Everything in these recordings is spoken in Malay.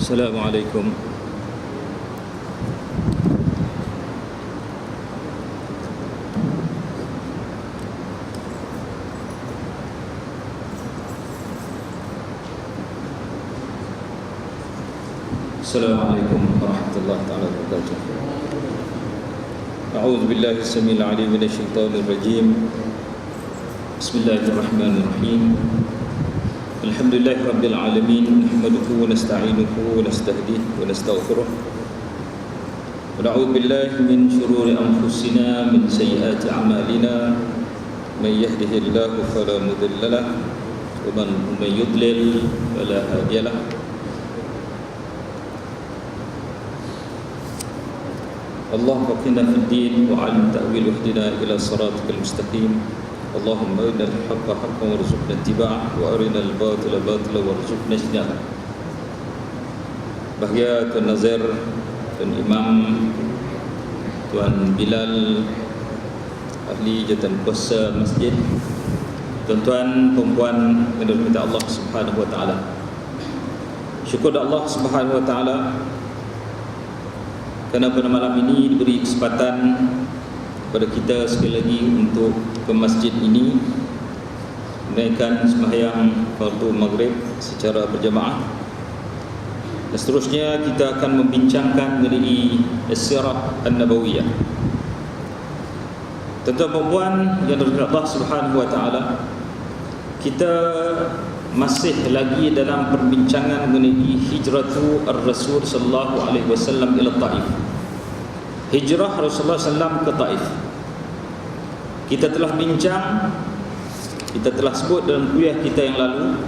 Assalamualaikum. Assalamualaikum warahmatullahi taala wabarakatuh. A'udzu billahi as-sami'il 'alim minasy syaithanir rajim. Bismillahirrahmanirrahim. Alhamdulillahi rabbil alamin, nahmaduhu wa nasta'inuhu wa nastahdihi wa nastaghfiruh. Wa na'udzu billahi min shururi anfusina min sayyiati a'malina. May yahdihillahu fala mudilla lahu wa man yudlil fala hadiya lahu. اللهم فقهنا في الدين وعلم تأويل واهدنا إلى صراطك المستقيم. اللهم أرنا الحق حقا وارزقنا اتباعه وأرنا الباطل باطلا وارزقنا اجتنابه. Bahagia Tuan Nazir, Tuan Imam, Tuan Bilal, ahli jawatan kuasa masjid, tuan-tuan, perempuan yang dirahmati Allah Subhanahu wa taala. Syukur Allah Subhanahu wa taala kerana pada malam ini diberi kesempatan kepada kita sekali lagi untuk ke masjid ini menaikkan sembahyang fardu maghrib secara berjamaah. Dan seterusnya kita akan membincangkan mengenai sirah an-nabawiyah. Tuan-tuan perempuan yang dirahmati Allah Subhanahu wa taala, kita masih lagi dalam perbincangan mengenai hijratu ar-Rasul sallallahu alaihi wasallam ila Taif. Hijrah Rasulullah sallam ke Taif. Kita telah bincang, kita telah sebut dalam kuliah kita yang lalu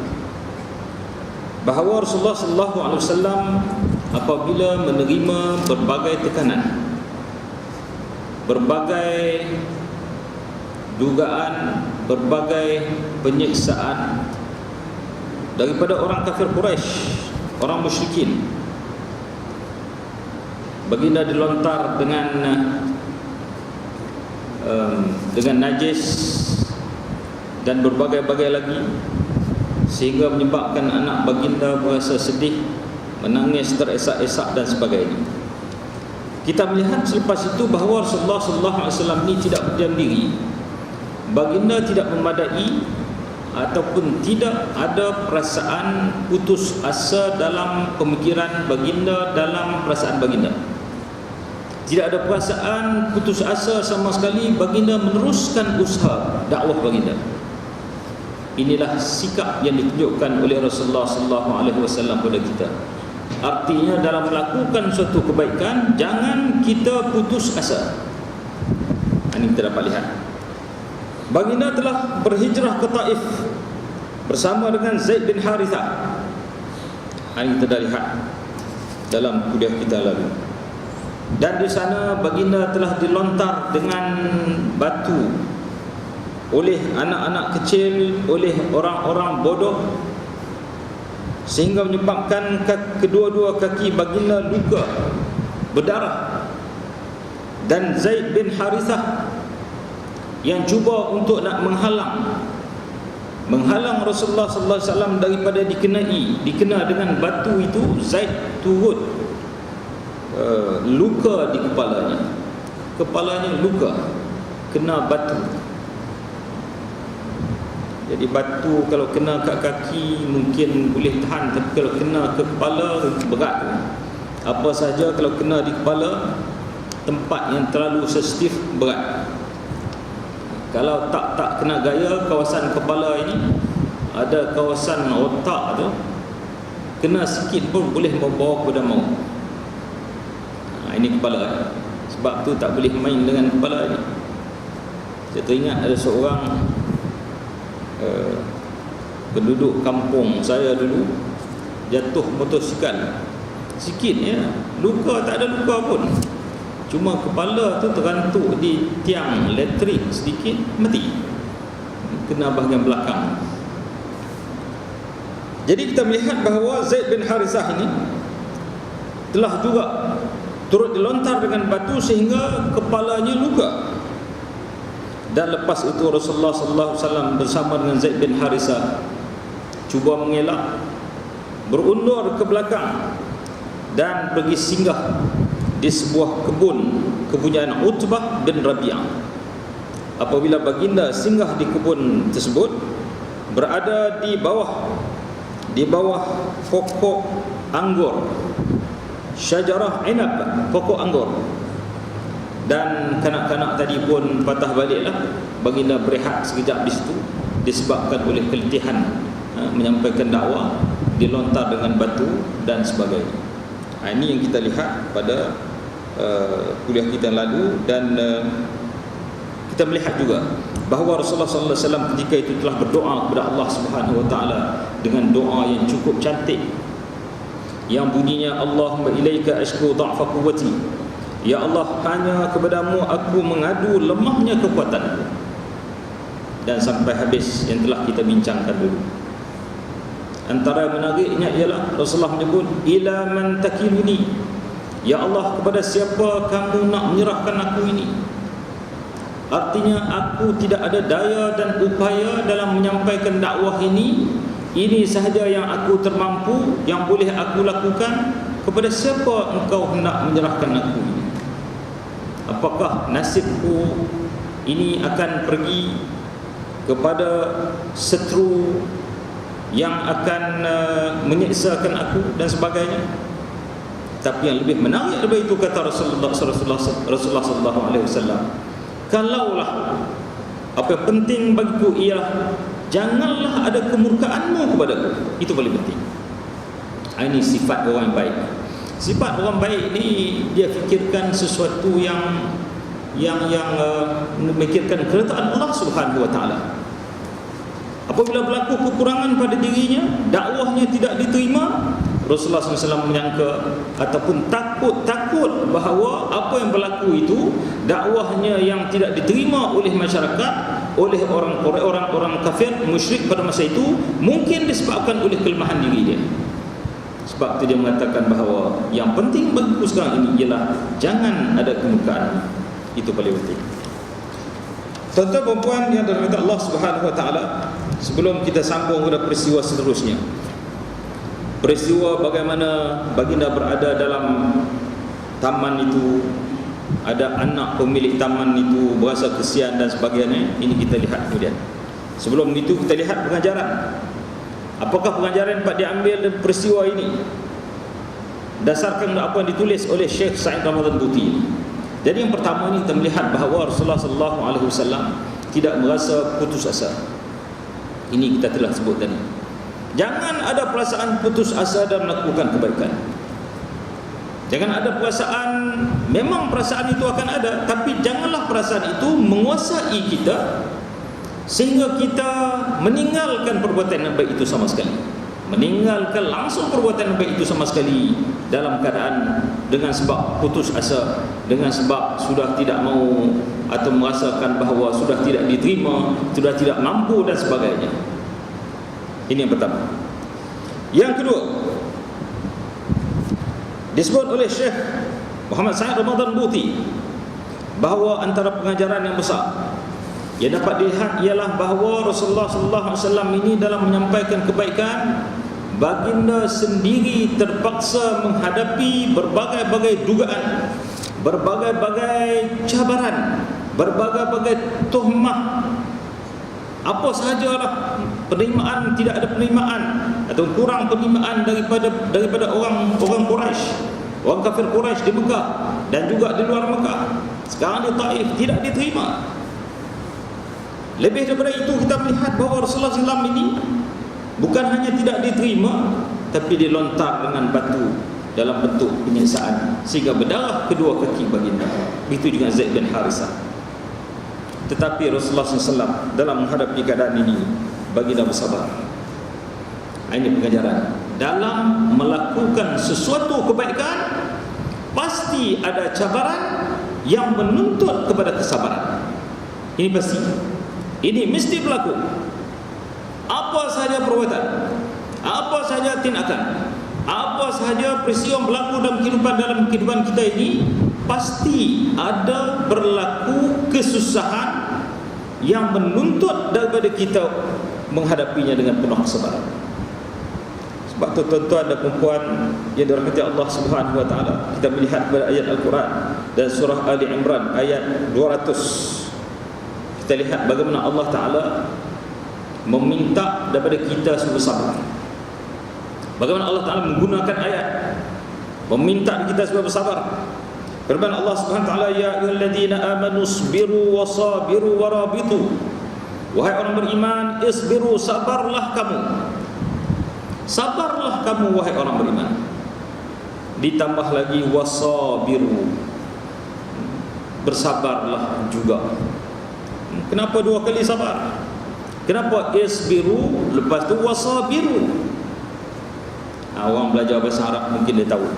bahawa Rasulullah sallallahu alaihi wasallam apabila menerima berbagai tekanan, berbagai dugaan, berbagai penyiksaan daripada orang kafir Quraisy, orang musyrikin, baginda dilontar dengan najis dan berbagai-bagai lagi, sehingga menyebabkan anak baginda merasa sedih, menangis, teresak-esak dan sebagainya. Kita melihat selepas itu bahawa Rasulullah sallallahu alaihi wasallam ini tidak berdiam diri. Baginda tidak memadai ataupun tidak ada perasaan putus asa dalam pemikiran baginda, dalam perasaan baginda. Tidak ada perasaan putus asa sama sekali. Baginda meneruskan usaha dakwah baginda. Inilah sikap yang ditunjukkan oleh Rasulullah sallallahu alaihi wasallam kepada kita. Artinya dalam melakukan suatu kebaikan jangan kita putus asa. Ini kita dapat lihat. Baginda telah berhijrah ke Taif bersama dengan Zaid bin Harithah. Ini kita dah lihat dalam kuliah kita lalu. Dan di sana baginda telah dilontar dengan batu oleh anak-anak kecil, oleh orang-orang bodoh, sehingga menyebabkan kedua-dua kaki baginda luka, berdarah. Dan Zaid bin Harithah yang cuba untuk nak menghalang Rasulullah sallallahu alaihi wasallam daripada dikena dengan batu itu, Zaid turut luka di kepalanya luka kena batu. Jadi batu kalau kena kat kaki mungkin boleh tahan, tapi kalau kena ke kepala berat. Apa saja kalau kena di kepala, tempat yang terlalu sensitif, berat. Kalau tak kena gaya, kawasan kepala ini ada kawasan otak tu, kena sikit pun boleh membawa kepada maut. Ini kepala. Sebab tu tak boleh main dengan kepala ini. Saya teringat ada seorang penduduk kampung saya dulu jatuh motosikal, sikit ya, luka tak ada luka pun, cuma kepala tu terantuk di tiang elektrik sedikit, mati, kena bahagian belakang. Jadi kita melihat bahawa Zaid bin Harithah ini telah juga turut dilontar dengan batu sehingga kepalanya luka. Dan lepas itu Rasulullah sallallahu alaihi wasallam bersama dengan Zaid bin Harithah cuba mengelak, berundur ke belakang dan pergi singgah di sebuah kebun kepunyaan Utbah bin Rabi'ah. Apabila baginda singgah di kebun tersebut, berada di bawah pokok anggur, syajarah inab, pokok anggur, dan kanak-kanak tadi pun patah baliklah. Baginda berehat sekejap di situ disebabkan oleh keletihan menyampaikan dakwah, dilontar dengan batu dan sebagainya. Ini yang kita lihat pada kuliah kita yang lalu, dan kita melihat juga bahawa Rasulullah sallallahu alaihi wasallam ketika itu telah berdoa kepada Allah Subhanahu wa taala dengan doa yang cukup cantik, yang bunyinya, Allahumma ilaika ashku dha'fa quwwati, ya Allah, hanya kepadamu aku mengadu lemahnya kekuatanku. Dan sampai habis yang telah kita bincangkan dulu. Antara menariknya ialah Rasulullah menyebut, ila man takiluni, ya Allah, kepada siapa kamu nak menyerahkan aku ini? Artinya aku tidak ada daya dan upaya dalam menyampaikan dakwah ini. Ini sahaja yang aku termampu, yang boleh aku lakukan. Kepada siapa engkau hendak menyerahkan aku ini? Apakah nasibku ini akan pergi kepada setru yang akan menyiksakan aku dan sebagainya? Tapi yang lebih menarik daripada itu, kata Rasulullah sallallahu alaihi wasallam, kalaulah apa yang penting bagiku ialah janganlah ada kemurkaanmu kepadaku. Itu paling penting. Ini sifat orang yang baik. Sifat orang baik ini, dia fikirkan sesuatu yang memikirkan keretaan Allah Subhanahu wa taala. Apabila berlaku kekurangan pada dirinya, dakwahnya tidak diterima, Rasulullah SAW menyangka ataupun takut bahawa apa yang berlaku itu, dakwahnya yang tidak diterima oleh masyarakat, oleh orang kafir musyrik pada masa itu, mungkin disebabkan oleh kelemahan diri dia. Sebab itu dia mengatakan bahawa yang penting bagiku sekarang ini ialah jangan ada kemurkaan. Itu paling penting. Tuan-tuan dan puan yang dirahmati Allah Subhanahu wa taala, sebelum kita sambung kepada peristiwa seterusnya, peristiwa bagaimana baginda berada dalam taman itu, ada anak pemilik taman itu berasa kesian dan sebagainya, ini kita lihat kemudian. Sebelum itu kita lihat pengajaran. Apakah pengajaran yang dapat diambil dari peristiwa ini dasarkan apa yang ditulis oleh Syekh Sa'id Ramadan Buti? Jadi yang pertama ini kita melihat bahawa Rasulullah sallallahu alaihi wasallam tidak merasa putus asa. Ini kita telah sebut tadi. Jangan ada perasaan putus asa dalam melakukan kebaikan. Jangan ada perasaan, memang perasaan itu akan ada, tapi janganlah perasaan itu menguasai kita sehingga kita meninggalkan perbuatan yang baik itu sama sekali. Meninggalkan langsung perbuatan yang baik itu sama sekali dalam keadaan dengan sebab putus asa, dengan sebab sudah tidak mau atau merasakan bahawa sudah tidak diterima, sudah tidak mampu dan sebagainya. Ini yang pertama. Yang kedua, disebut oleh Syekh Muhammad Sa'id Ramadan Buti bahawa antara pengajaran yang besar yang dapat dilihat ialah bahawa Rasulullah sallallahu alaihi wasallam ini dalam menyampaikan kebaikan, baginda sendiri terpaksa menghadapi berbagai-bagai dugaan, berbagai-bagai cabaran, berbagai-bagai tuhmah. Apa sahajalah penerimaan, tidak ada penerimaan atau kurang penerimaan daripada orang Quraisy, orang kafir Quraisy di Mekah dan juga di luar Mekah. Sekarang di Taif tidak diterima. Lebih daripada itu, kita melihat bahawa Rasulullah SAW ini bukan hanya tidak diterima, tapi dilontar dengan batu dalam bentuk penyiksaan sehingga berdarah kedua kaki baginda. Itu juga Zaid bin Harithah. Tetapi Rasulullah SAW dalam menghadapi keadaan ini, baginda bersabar. Ini pengajaran. Dalam melakukan sesuatu kebaikan, pasti ada cabaran yang menuntut kepada kesabaran. Ini pasti. Ini mesti berlaku. Apa sahaja perbuatan, apa sahaja tindakan, apa sahaja peristiwa yang berlaku dalam kehidupan kita ini, pasti ada berlaku kesusahan yang menuntut daripada kita menghadapinya dengan penuh kesabaran. Sebab tu tuan-tuan dan perempuan yang dirahmati Allah Subhanahu wa taala, kita melihat pada ayat Al-Quran dan surah Ali Imran ayat 200. Kita lihat bagaimana Allah Taala meminta daripada kita supaya bersabar. Bagaimana Allah Taala menggunakan ayat meminta kita supaya bersabar. Firman Allah Subhanahu wa taala, ya ayyuhalladzina amanu sabiru wasabiru warabitu. Wahai orang beriman, isbiru, sabarlah kamu. Sabarlah kamu wahai orang beriman. Ditambah lagi wasabiru, bersabarlah juga. Kenapa dua kali sabar? Kenapa isbiru lepas tu wasabiru? Orang belajar bahasa Arab mungkin dia tahu.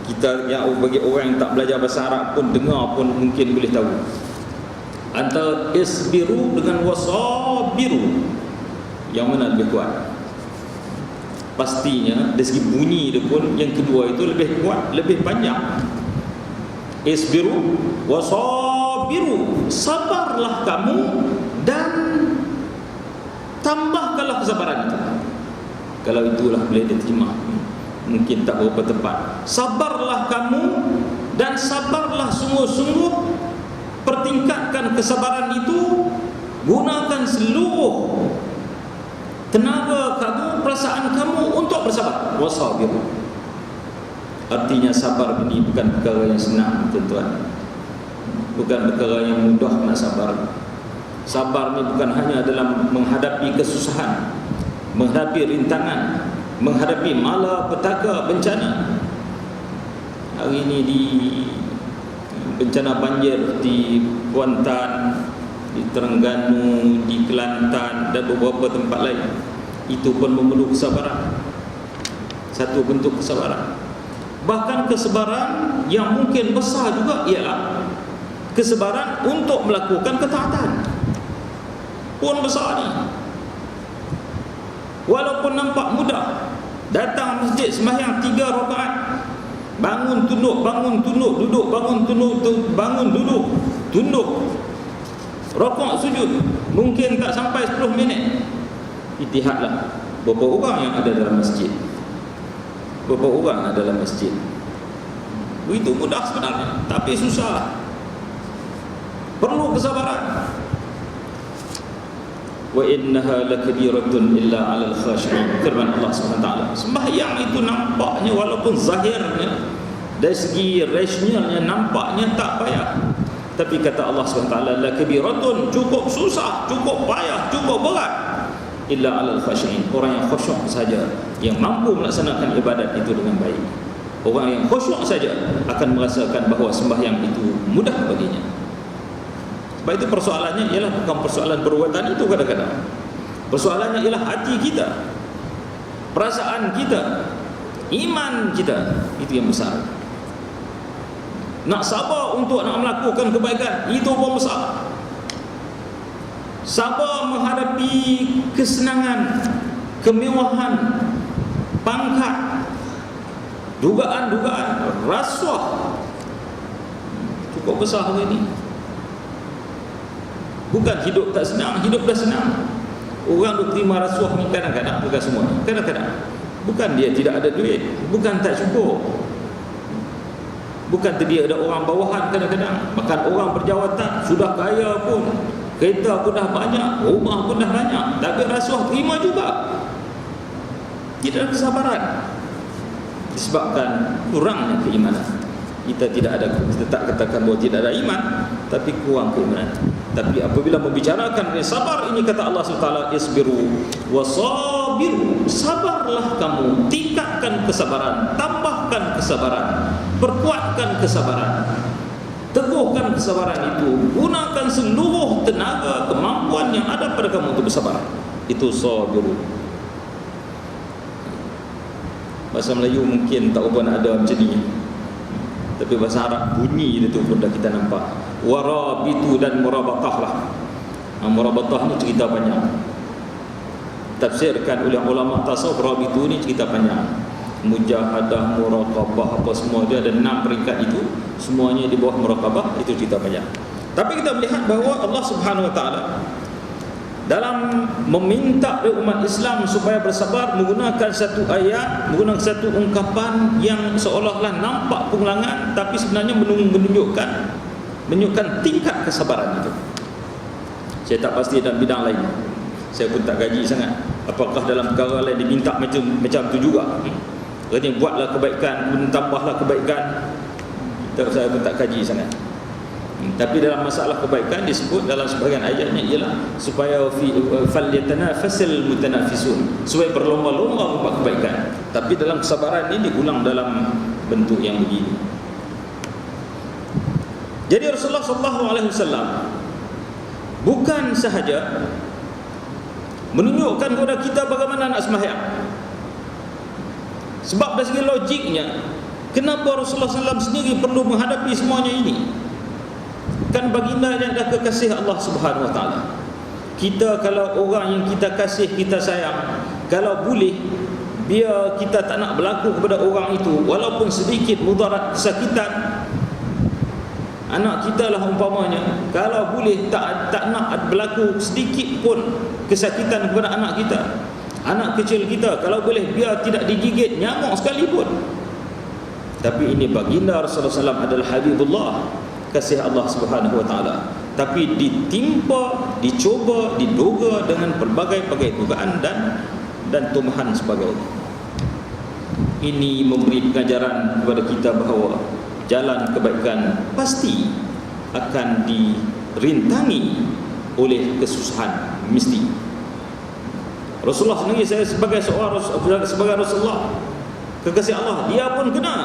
Kita yang bagi orang yang tak belajar bahasa Arab pun dengar pun mungkin boleh tahu. Antara isbiru dengan wasabiru, yang mana lebih kuat? Pastinya dari segi bunyi dia pun yang kedua itu lebih kuat, lebih panjang. Isbiru wasabiru, sabarlah kamu dan tambahkanlah kesabaran itu. Kalau itulah boleh diterjemah, mungkin tak berapa tepat. Sabarlah kamu dan sabarlah sungguh-sungguh, pertingkatkan kesabaran itu, gunakan seluruh tenaga kamu, perasaan kamu untuk bersabar. Wasabiru, artinya sabar ini bukan perkara yang senang tuan-tuan, bukan perkara yang mudah nak sabar. Sabar ni bukan hanya dalam menghadapi kesusahan, menghadapi rintangan, menghadapi malapetaka, bencana. Hari ini di bencana banjir di Kuantan, di Terengganu, di Kelantan dan beberapa tempat lain, itu pun memerlukan kesabaran. Satu bentuk kesabaran. Bahkan kesabaran yang mungkin besar juga ialah kesabaran untuk melakukan ketaatan. Pun besar ni. Walaupun nampak mudah, datang masjid sembahyang 3 rakaat, bangun tunduk, duduk, bangun tunduk, bangun duduk, tunduk, rakaat sujud, mungkin tak sampai 10 minit. Ijtihadlah berapa orang yang ada dalam masjid, berapa orang ada dalam masjid. Begitu mudah sebenarnya, tapi susah, perlu kesabaran. Wa innaha lakabiratun illa 'alal khashi'in. Firman Allah SWT, sembahyang itu nampaknya walaupun zahirnya dari segi rasionalnya nampaknya tak payah, tapi kata Allah SWT, lakabiratun, cukup susah, cukup payah, cukup berat, illa 'alal khashi'in, orang yang khusyuk saja yang mampu melaksanakan ibadat itu dengan baik. Orang yang khusyuk saja akan merasakan bahawa sembahyang itu mudah baginya. Sebab itu persoalannya ialah bukan persoalan perbuatan itu kadang-kadang. Persoalannya ialah hati kita, perasaan kita, iman kita, itu yang besar. Nak sabar untuk nak melakukan kebaikan, itu pun besar. Sabar menghadapi kesenangan, kemewahan, pangkat, dugaan-dugaan, rasuah, cukup besar hari ini. Bukan hidup tak senang, hidup dah senang. Orang duk terima rasuah ni kadang-kadang, bukan semua, kadang-kadang. Bukan dia tidak ada duit, bukan tak cukup, bukan dia ada orang bawahan kadang-kadang. Bahkan orang berjawatan sudah kaya pun, kereta pun dah banyak, rumah pun dah banyak, tapi rasuah terima juga. Tidak ada kesabaran, disebabkan kurangnya keimanan. Kita tidak ada, kita tak katakan bahawa tidak ada iman, tapi kurang keimanan. Tapi apabila membicarakan sabar ini, kata Allah SWT, isbiru wasabiru, sabarlah kamu, tingkatkan kesabaran, tambahkan kesabaran, perkuatkan kesabaran, teguhkan kesabaran itu, gunakan seluruh tenaga kemampuan yang ada pada kamu untuk bersabar. Itu sabiru. Bahasa Melayu mungkin tak apa nak ada macam ni, tapi bahasa Arab bunyi itu pun dah kita nampak. Warabitu dan murabatah lah. Murabatah ni cerita panjang, tafsirkan oleh ulama tasawuf. Rabitu ni cerita panjang, mujahadah, muraqabah, apa semua dia ada 6 peringkat itu, semuanya di bawah muraqabah, itu cerita panjang. Tapi kita melihat bahawa Allah Subhanahu Wa Taala dalam meminta umat Islam supaya bersabar menggunakan satu ayat, menggunakan satu ungkapan yang seolah-olah nampak pengulangan tapi sebenarnya menunjukkan tingkat kesabaran itu. Saya tak pasti dalam bidang lain, saya pun tak gaji sangat. Apakah dalam perkara lain diminta macam tu juga? Katanya buatlah kebaikan, tambahlah kebaikan. Saya pun tak kaji sangat. Tapi dalam masalah kebaikan disebut dalam sebahagian ayatnya ialah supaya falyatanafasil mutanafisun, supaya berlomba-lomba membuat kebaikan. Tapi dalam kesabaran ini diulang dalam bentuk yang begini. Jadi Rasulullah SAW bukan sahaja menunjukkan kepada kita bagaimana nak sembahyang. Sebab dari segi logiknya, kenapa Rasulullah SAW sendiri perlu menghadapi semuanya ini? Kan baginda yang dah kekasih Allah Subhanahu Wa Taala. Kita kalau orang yang kita kasih, kita sayang, kalau boleh biar kita tak nak berlaku kepada orang itu walaupun sedikit mudarat, kesakitan. Anak kita lah umpamanya, kalau boleh tak nak berlaku sedikit pun kesakitan kepada anak kita. Anak kecil kita kalau boleh biar tidak digigit nyamuk sekalipun. Tapi ini baginda Rasulullah SAW adalah Habibullah, kasih Allah Subhanahu Wa Taala. Tapi ditimpa, dicoba, didoga dengan pelbagai-bagai dugaan dan tumahan sebagainya. Ini memberi pengajaran kepada kita bahawa jalan kebaikan pasti akan dirintangi oleh kesusahan, mesti. Rasulullah sendiri, saya sebagai Rasulullah, kekasih Allah, dia pun kena.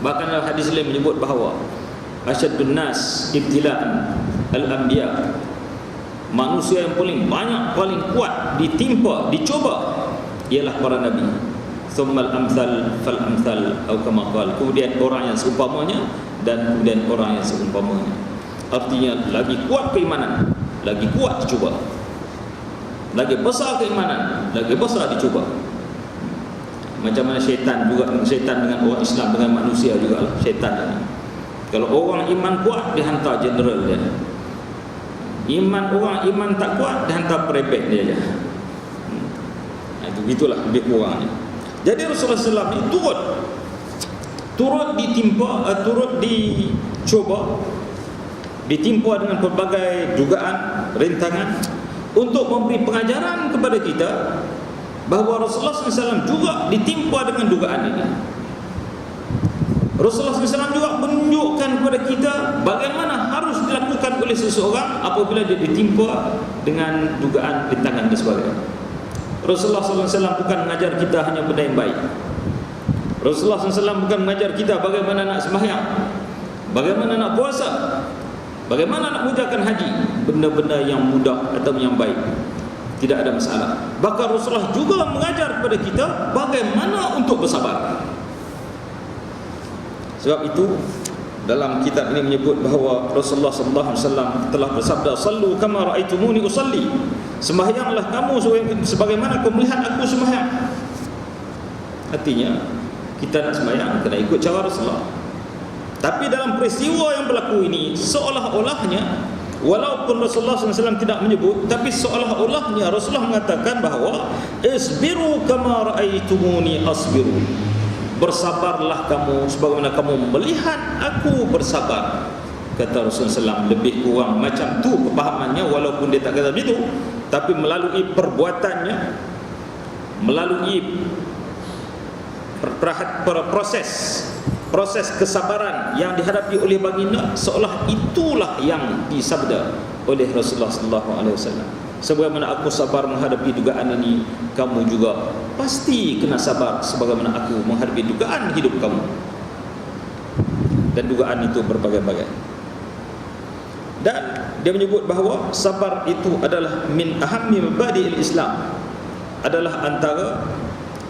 Bahkan dalam hadis lain menyebut bahawa asyaddun nas ibtila'an al-anbiya, manusia yang paling banyak, paling kuat ditimpa, dicoba ialah para nabi. Thummal amthal fal amthal atau kama qala, kemudian orang yang seumpamanya dan kemudian orang yang seumpamanya. Artinya lagi kuat keimanan, lagi kuat dicoba. Lagi besar keimanan, lagi besar dicoba. Macam mana syaitan juga, syaitan dengan orang Islam, dengan manusia juga lah syaitan ini. Kalau orang iman kuat, dihantar general dia. Orang iman tak kuat, dihantar perebet dia je. Begitulah lebih kurangnya. Jadi Rasulullah SAW ini turut ditimpa, turut dicoba, ditimpa dengan pelbagai dugaan, rintangan, untuk memberi pengajaran kepada kita bahawa Rasulullah SAW juga ditimpa dengan dugaan ini. Rasulullah SAW juga menunjukkan kepada kita bagaimana harus dilakukan oleh seseorang apabila dia ditimpa dengan dugaan, rintangan dan sebagainya. Rasulullah SAW bukan mengajar kita hanya benda yang baik. Rasulullah SAW bukan mengajar kita bagaimana nak sembahyang, bagaimana nak puasa, bagaimana nak mengerjakan haji, benda-benda yang mudah atau yang baik, tidak ada masalah. Bahkan Rasulullah juga mengajar kepada kita bagaimana untuk bersabar. Sebab itu dalam kitab ini menyebut bahawa Rasulullah SAW telah bersabda, "Sallu kama ra'aitumuni usalli." Sembahyanglah kamu sebagaimana kamu melihat aku sembahyang. Artinya kita nak sembahyang kena ikut cara Rasulullah. Tapi dalam peristiwa yang berlaku ini, seolah-olahnya walaupun Rasulullah SAW tidak menyebut, tapi seolah-olahnya Rasulullah mengatakan bahawa isbiru kama ra'aitumuni asbiru. Bersabarlah kamu sebagaimana kamu melihat aku bersabar. Kata Rasulullah SAW, lebih kurang macam tu kepahamannya, walaupun dia tak kata begitu, tapi melalui perbuatannya, melalui proses kesabaran yang dihadapi oleh baginda, seolah itulah yang disabda oleh Rasulullah SAW. Sebagaimana aku sabar menghadapi dugaan ini, kamu juga pasti kena sabar sebagaimana aku menghadapi dugaan hidup kamu. Dan dugaan itu berbagai-bagai. Dan dia menyebut bahawa sabar itu adalah min ahammi mabadi'il Islam, adalah antara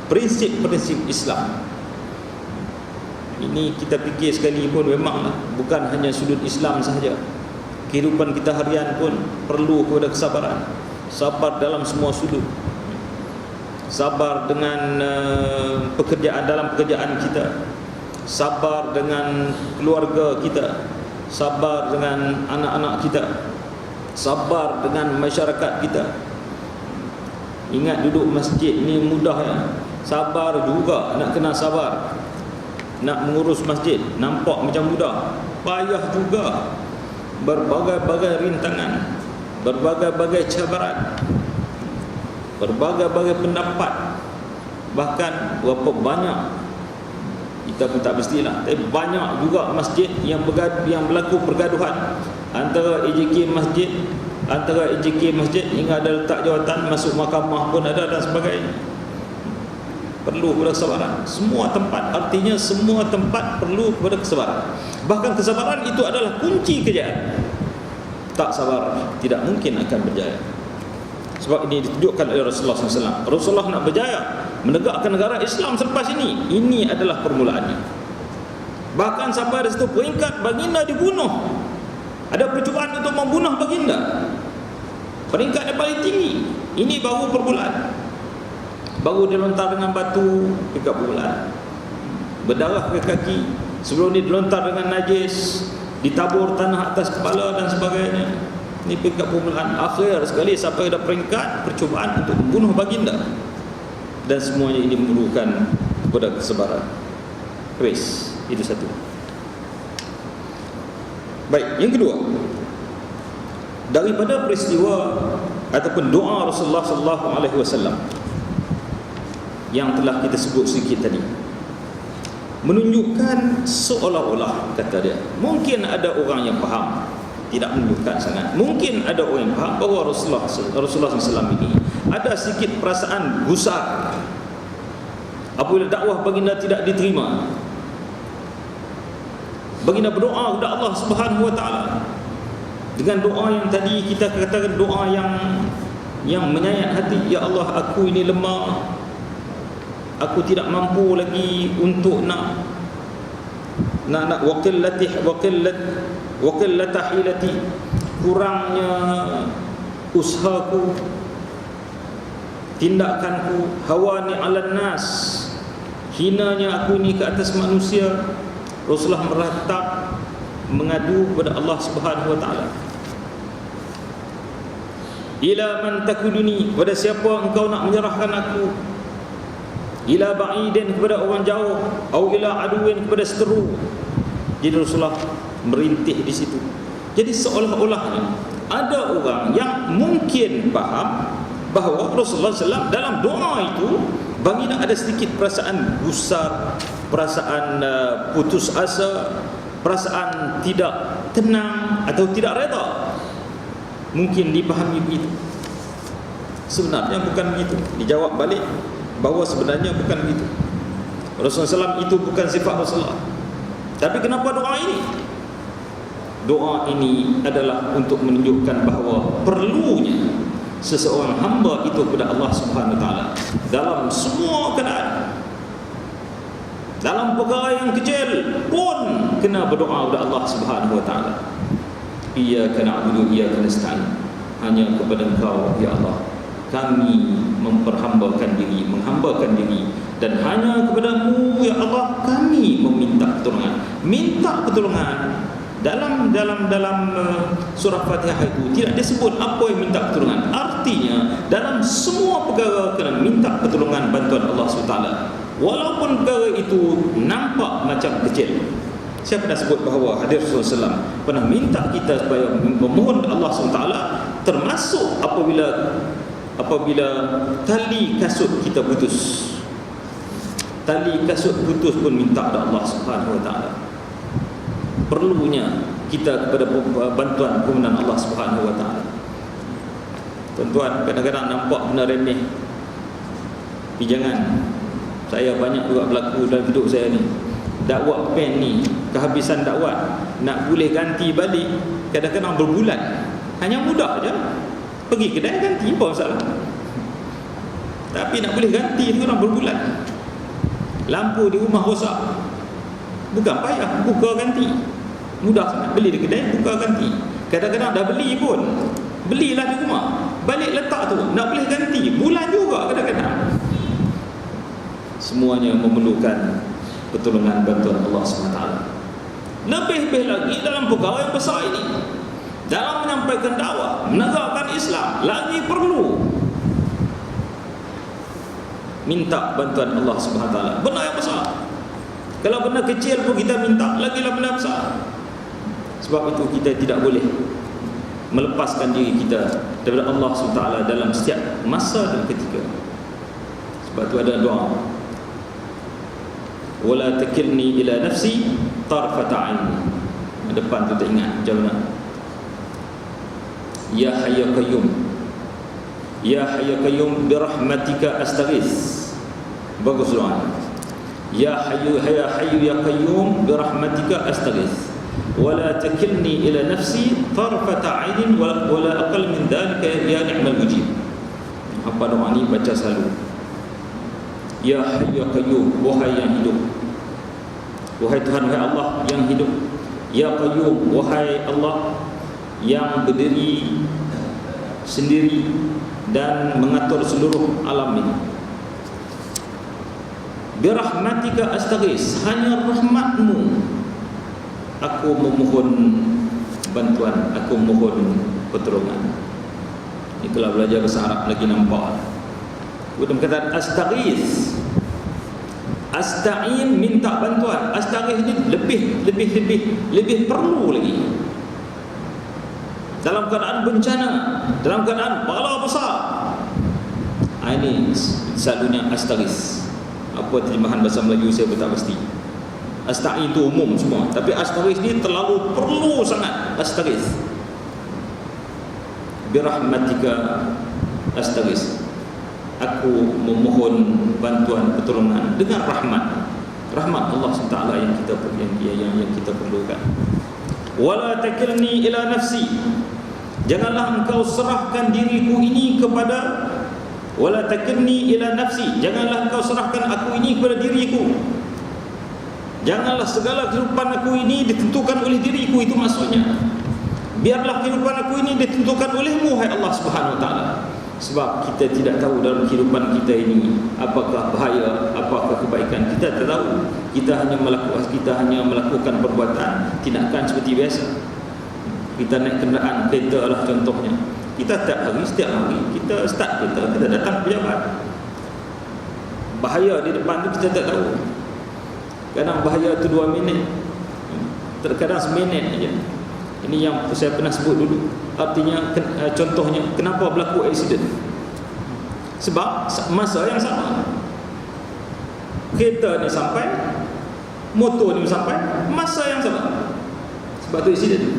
prinsip-prinsip Islam. Ini kita fikir sekali pun memanglah bukan hanya sudut Islam sahaja. Kehidupan kita harian pun perlu kepada kesabaran. Sabar dalam semua sudut. Sabar dengan pekerjaan, dalam pekerjaan kita. Sabar dengan keluarga kita. Sabar dengan anak-anak kita. sabar dengan masyarakat kita. Ingat duduk masjid ni mudah ya. Sabar juga, nak kena sabar. Nak mengurus masjid nampak macam mudah, payah juga. Berbagai-bagai rintangan, berbagai-bagai cabaran, berbagai-bagai pendapat. Bahkan berapa banyak, kita pun tak pastilah, tapi banyak juga masjid yang berlaku pergaduhan antara AJK masjid, hingga ada letak jawatan, masuk mahkamah pun ada dan sebagainya. Perlu kepada kesabaran. Semua tempat, artinya semua tempat perlu kepada kesabaran. Bahkan kesabaran itu adalah kunci kejayaan. Tak sabar, tidak mungkin akan berjaya. Sebab ini ditunjukkan oleh Rasulullah SAW. Rasulullah nak berjaya menegakkan negara Islam selepas ini, ini adalah permulaannya. Bahkan sampai dari situ peringkat baginda dibunuh. Ada percubaan untuk membunuh baginda. Peringkat yang paling tinggi. Ini baru permulaan. Baru dilontar dengan batu, peringkat permulaan. Berdarah ke kaki. Sebelum ni dilontar dengan najis, ditabur tanah atas kepala dan sebagainya. Ini peringkat permulaan. Akhir sekali sampai ada peringkat percubaan untuk membunuh baginda. Dan semuanya ini memerlukan kepada kesabaran. Habis. Itu satu. Baik, yang kedua, daripada peristiwa ataupun doa Rasulullah SAW yang telah kita sebut sedikit tadi, menunjukkan seolah-olah, kata dia, mungkin ada orang yang faham, tidak menunjukkan sangat, mungkin ada orang yang faham bahawa Rasulullah SAW ini ada sedikit perasaan gusar apabila dakwah baginda tidak diterima. Baginda berdoa kepada Allah Subhanahu Wa Taala dengan doa yang tadi kita katakan, doa yang menyayat hati. Ya Allah, aku ini lemah, aku tidak mampu lagi untuk nak waqillat hilati, kurangnya usahaku, tindakanku, hawani 'alan nas, hinanya aku ini ke atas manusia. Rasulullah meratap, mengadu kepada Allah Subhanahu Wa Taala. Ila man takuduni, kepada siapa engkau nak menyerahkan aku? Ila ba'idin, kepada orang jauh, au ila aduin, kepada seteru. Jadi Rasulullah merintih di situ. Jadi seolah-olahnya ada orang yang mungkin faham bahawa Rasulullah SAW dalam doa itu baginda ada sedikit perasaan gusar, perasaan putus asa, perasaan tidak tenang atau tidak reda. Mungkin dipahami begitu. Sebenarnya bukan begitu. Dijawab balik bahawa sebenarnya bukan begitu. Rasulullah SAW itu bukan sifat Rasulullah. Tapi kenapa doa ini? Doa ini adalah untuk menunjukkan bahawa perlunya seseorang hamba itu kepada Allah Subhanahu Wa Taala dalam semua keadaan. Dalam perkara yang kecil pun kena berdoa kepada Allah Subhanahu Wa Taala. Iyyaka na'budu wa iyyaka nasta'in. Hanya kepada Engkau ya Allah kami menghambakan diri, dan hanya kepadamu ya Allah kami meminta pertolongan. Minta pertolongan dalam surah Fatihah itu tidak disebut apa yang minta pertolongan. Artinya dalam semua perkara kena minta pertolongan, bantuan Allah SWT, walaupun perkara itu nampak macam kecil. Saya pernah sebut bahawa hadir Rasulullah SAW pernah minta kita supaya memohon Allah SWT, termasuk apabila tali kasut kita putus. Tali kasut putus pun minta kepada Allah Subhanahu Wa Taala. Perlunya kita kepada bantuan permohonan Allah Subhanahu Wa Taala. Tuan-tuan, kadang-kadang nampak benda remeh, tapi jangan. Saya banyak juga berlaku dalam hidup saya ni. Dakwah pen ni, kehabisan dakwah, nak boleh ganti balik kadang-kadang berbulan. Hanya mudah je, pergi kedai ganti, apa masalah. Tapi nak boleh ganti tu orang berbulan. Lampu di rumah rosak, bukan payah buka ganti, mudah sangat. Beli di kedai, buka ganti. Kadang-kadang dah beli pun, belilah di rumah, balik letak tu, nak boleh ganti, bulan juga kadang-kadang. Semuanya memerlukan pertolongan bantuan Allah SWT. Lebih-lebih lagi dalam perkara yang besar ini, dalam menyampaikan dakwah, menegakkan Islam, lagi perlu minta bantuan Allah Subhanahu Wa Taala. Benda yang besar. Kalau benda kecil pun kita minta, lagilah benda besar. Sebab itu kita tidak boleh melepaskan diri kita daripada Allah Subhanahu Wa Taala dalam setiap masa dan ketika. Sebab itu ada doa, wala takilni ila nafsi tarfata ain. Depan tu tak ingat macam mana. Ya Hayyu Qayyum, Ya Hayyu Qayyum birahmatika astaghits. Bagus doa. Ya Hayyu ya Hayyu ya Qayyum birahmatika astaghits. Wala takilni ila nafsi tarfata ain wala aqal min dhalika ya ni'mal mujib. Apa doa ni baca selalu. Ya Hayyu ya Qayyum, wahai yang hidup. Wahai Tuhan, wahai Allah yang hidup. Ya Qayyum, wahai Allah yang berdiri sendiri dan mengatur seluruh alam ini. Birahmatika astaghits, hanya rahmatmu aku memohon bantuan, aku mohon pertolongan. Ini kalau belajar bahasa Arab lagi nampak. Kemudian kata astaghits, asta'in, minta bantuan. Astaghits ni lebih perlu lagi. Dalam keadaan bencana, dalam keadaan bala besar. Ini selalunya astaghits. Apa terjemahan bahasa Melayu saya pun tak pasti. Asta'in itu umum semua, tapi astaghits ni terlalu perlu sangat. Astaghits, birahmatika astaghits, aku memohon bantuan pertolongan dengan rahmat Allah SWT yang kita perlukan. Wala takilni ila nafsi, janganlah engkau serahkan diriku ini kepada, wala takilni ila nafsi, janganlah engkau serahkan aku ini kepada diriku. Janganlah segala kehidupan aku ini ditentukan oleh diriku. Itu maksudnya, biarlah kehidupan aku ini ditentukan olehmu, hai Allah Subhanahu Wa Taala. Sebab kita tidak tahu dalam kehidupan kita ini apakah bahaya, apakah kebaikan. Kita tak tahu. Kita hanya melakukan perbuatan tindakan seperti biasa. Kita naik kenderaan kereta lah contohnya. Kita setiap hari kita start kereta, kita datang pejabat. Bahaya di depan tu kita tak tahu. Kadang bahaya tu 2 minit, terkadang seminit aja. Ini yang saya pernah sebut dulu. Artinya, contohnya, kenapa berlaku aksiden? Sebab masa yang sama. Kereta ni sampai, motor ni sampai, masa yang sama. Sebab tu aksiden.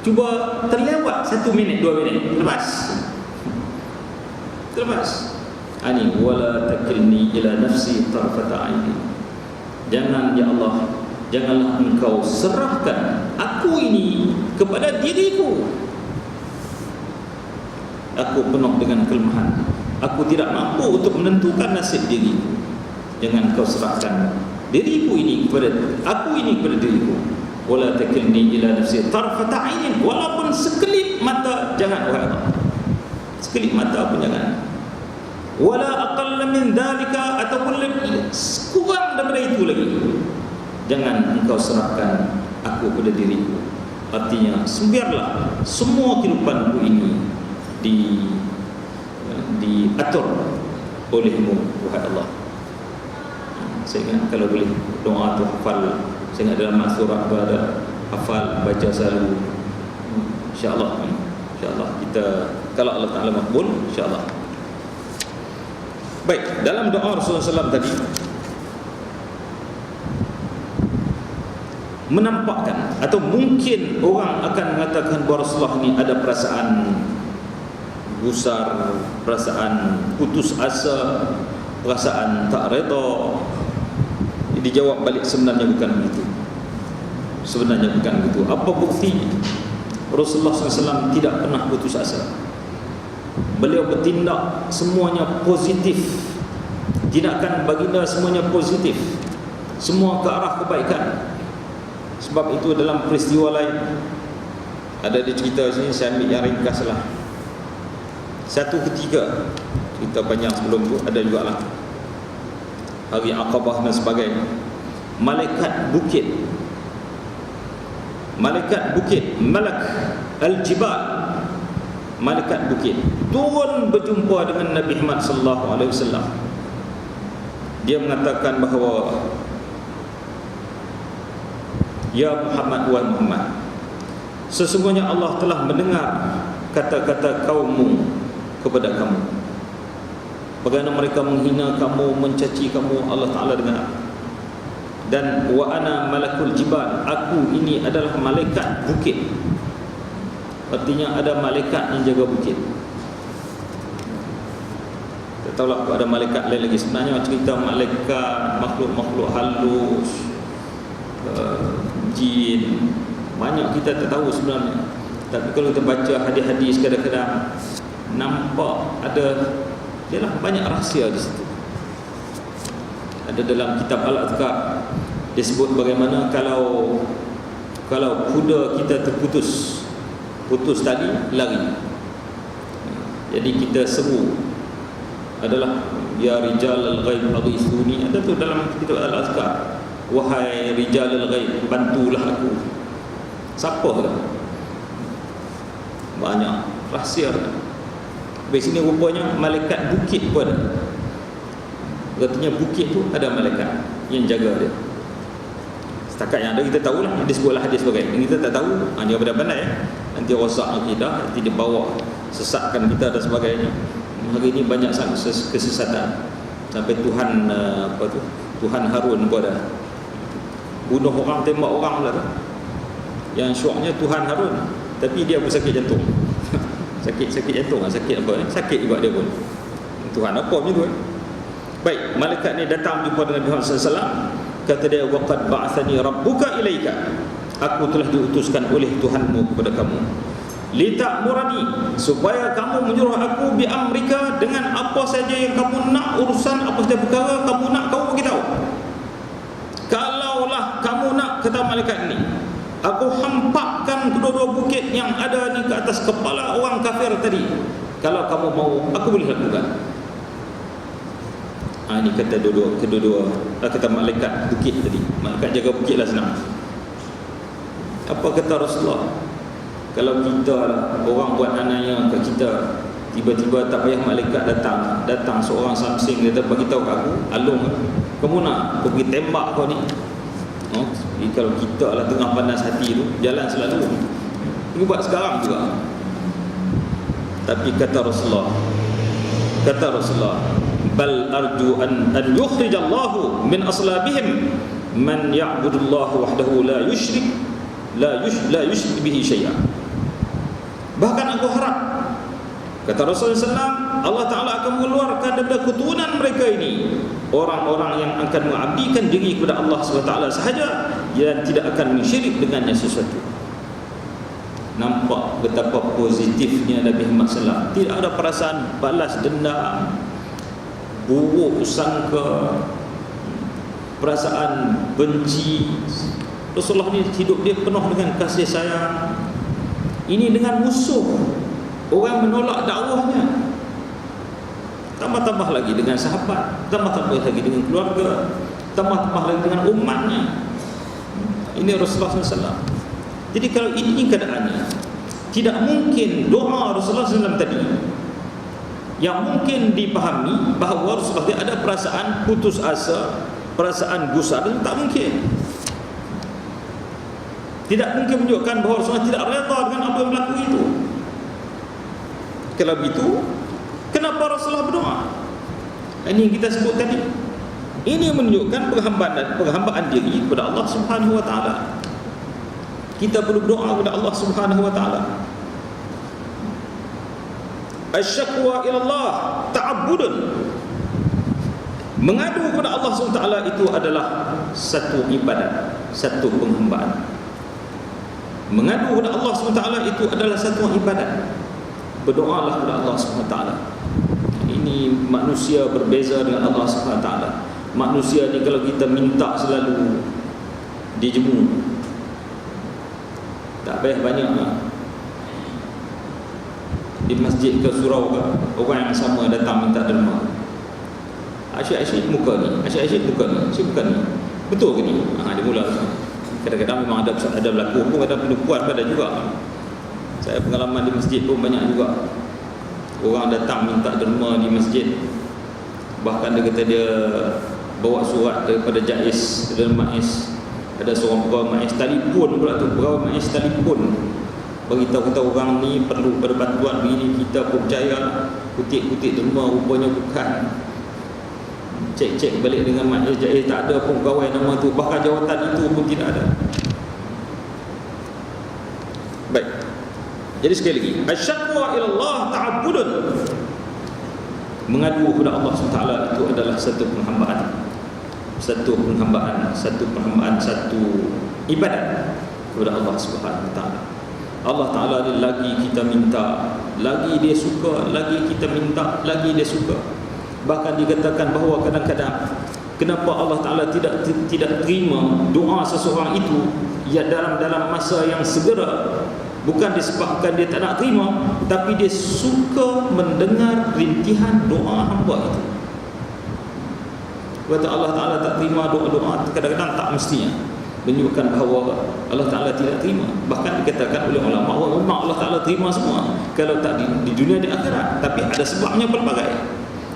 Cuba terlewat 1 minit, 2 minit, terlepas. Ani wala takilni ila nafsi tarfata aini. Jangan, ya Allah, janganlah engkau serahkan aku ini kepada diriku. Aku penuh dengan kelemahan. Aku tidak mampu untuk menentukan nasib diriku. Jangan kau serahkan diriku ini kepada aku ini kepada diriku. Wala takilni ila nafsi tarfata ainin, walaupun sekelip mata jangan, wahai Allah. Sekelip mata pun jangan. Wala aqalla min dhalika, ataupun kurang daripada itu lagi. Jangan engkau serahkan aku pada diriku. Artinya, biarlah semua kehidupanku ini diatur olehmu, wahai Allah. Saya ingat kalau boleh doa tu hafal. Saya ingat dalam surah ada hafal, baca selalu. InsyaAllah kita, kalau Allah Ta'ala makbul, insyaAllah. Baik, dalam doa Rasulullah SAW tadi menampakkan, atau mungkin orang akan mengatakan bahawa Rasulullah ini ada perasaan gusar, perasaan putus asa, perasaan tak reda. Dijawab balik, sebenarnya bukan begitu. Apa bukti Rasulullah SAW tidak pernah putus asa? Beliau bertindak semuanya positif. Tindakan baginda semuanya positif, semua ke arah kebaikan. Sebab itu dalam peristiwa lain, ada di cerita sini, saya ambil yang ringkas lah. Satu ketika, cerita panjang sebelum tu ada juga lah, hari Aqabah dan sebagainya. Malaikat bukit, Malak al-Jibal, malaikat bukit turun berjumpa dengan Nabi Muhammad sallallahu alaihi wasallam. Dia mengatakan bahawa, ya Muhammad, wa Muhammad, sesungguhnya Allah telah mendengar kata-kata kaummu kepada kamu. Bagaimana mereka menghina kamu, mencaci kamu, Allah Ta'ala dengar. Dan wa ana malakul jibal, aku ini adalah malaikat bukit. Artinya ada malaikat yang jaga bukit. Tak tahulah ada malaikat lain lagi. Sebenarnya cerita malaikat, makhluk-makhluk halus, jin, banyak kita tak tahu sebenarnya. Tapi kalau kita baca hadis-hadis kadang-kadang nampak ada, ialah banyak rahsia di situ. Ada dalam kitab Al-Adhkar disebut bagaimana kalau kuda kita terputus tali, lari. Jadi kita seru adalah, ya rijal al-ghaib aghithuni. Ada tu dalam kitab Al-Adhkar, wahai rijal al-ghaib, bantulah aku. Siapa tu? Banyak rahsia. Di sini rupanya malaikat bukit pun ada. Artinya bukit tu ada malaikat yang jaga dia. Setakat yang ada kita tahulah, dia sebutlah hadis sebagainya. Yang kita tak tahu, dia pandai-pandai nanti rosak akidah, nanti dia bawa sesatkan kita dan sebagainya. Hari ini banyak sangat kesesatan. Sampai Tuhan Tuhan Harun pun ada bunuh orang, tembak orang pula tu. Yang syoknya Tuhan Harun, tapi dia pun sakit jantung. sakit jantung, sakit apa ni? Sakit juga dia pun. Tuhan apa macam tu? Baik, malaikat ni datang jumpa dengan Nabi Muhammad SAW. Kata dia, waqad ba'athani rabbuka ilaika, aku telah diutuskan oleh Tuhanmu kepada kamu, lita'murani, supaya kamu menyuruh aku bi amrika, dengan apa saja yang kamu nak, urusan apa saja perkara kamu nak, kamu bagi tahu. Kalaulah kamu nak, kata malaikat ni, aku hampakkan kedua-dua bukit yang ada ni ke atas kepala orang kafir tadi. Kalau kamu mau, aku boleh lakukan. Ini kata kedua-dua kata malaikat bukit tadi. Malaikat jaga bukit lah senang. Apa kata Rasulullah? Kalau kita orang buat anaya kat kita, tiba-tiba tak payah malaikat datang seorang samsing, dia bagi tahu kat aku, Alung, kamu nak pergi tembak kau ni. Jadi kalau kita lah tengah panas hati tu, jalan selalu. Ini buat sekarang juga. Tapi kata Rasulullah, bal arju an yukhrijallahu min aslabihim man ya'budullahu wahdahu la yushrik bihi syai'an. Bahkan aku harap, kata Rasulullah SAW, Allah Ta'ala akan mengeluarkan daripada keturunan mereka ini orang-orang yang akan mengabdikan diri kepada Allah SWT sahaja dan tidak akan mensyirik dengannya sesuatu. Nampak betapa positifnya Nabi Muhammad SAW. Tidak ada perasaan balas dendam, buruk sangka, perasaan benci. Rasulullah ni hidup dia penuh dengan kasih sayang. Ini dengan musuh, orang menolak dakwahnya. Tambah-tambah lagi dengan sahabat, tambah-tambah lagi dengan keluarga, tambah-tambah lagi dengan umatnya. Ini Rasulullah SAW. Jadi kalau ini keadaannya, tidak mungkin doa Rasulullah SAW tadi yang mungkin dipahami bahawa Rasulullah ada perasaan putus asa, perasaan gusar, tak mungkin. Tidak mungkin menunjukkan bahawa Rasulullah tidak reda dengan apa yang berlaku itu. Kalau begitu, kenapa Rasulullah berdoa? Ini yang kita sebut tadi. Ini menunjukkan penghambaan diri kepada Allah Subhanahu wa taala. Kita perlu berdoa kepada Allah Subhanahu wa taala. Asyakwa ila Allah ta'abbudun. Mengadu kepada Allah Subhanahu wa taala itu adalah satu ibadat, satu penghambaan. Mengadu kepada Allah SWT itu adalah satu ibadat. Berdoalah kepada Allah SWT. Ini manusia berbeza dengan Allah SWT. Manusia ni kalau kita minta selalu dijemu, tak payah banyak lah. Di masjid ke surau ke, orang yang sama datang minta derma. Asyik-asyik muka ni, asyik-asyik muka ni, asyik muka ni. Betul ke ni? Dia mula. Kadang-kadang memang ada berlaku pun, kadang penipuan ada juga. Saya pengalaman di masjid pun banyak juga. Orang datang minta derma di masjid. Bahkan dia kata dia bawa surat daripada Jais dan Maiz. Ada seorang pegawai Maiz telefon pula tu, pegawai Maiz telefon beritahu kita orang ni perlu berbantuan begini. Kita pun percaya kutip-kutip derma, rupanya bukan. Cek-cek balik dengan Maiz Jais, tak ada pun pegawai nama tu, bahkan jawatan itu pun tidak ada. Baik. Jadi sekali lagi, asyaqwa ila Allah ta'abbudun. Mengadu kepada Allah SWT itu adalah satu penghambaan. Satu ibadat kepada Allah SWT. Allah Ta'ala ni lagi kita minta, lagi dia suka, lagi kita minta, lagi dia suka. Bahkan dikatakan bahawa kadang-kadang kenapa Allah Ta'ala tidak terima doa seseorang itu ya dalam masa yang segera, bukan disebabkan dia tak nak terima, tapi dia suka mendengar rintihan doa hamba itu. Kata Allah Ta'ala tak terima doa-doa, kadang-kadang tak mestinya menunjukkan bahawa Allah Ta'ala tidak terima. Bahkan dikatakan oleh ulama bahawa Allah Ta'ala terima semua, kalau tak di dunia di akhirat, tapi ada sebabnya pelbagai.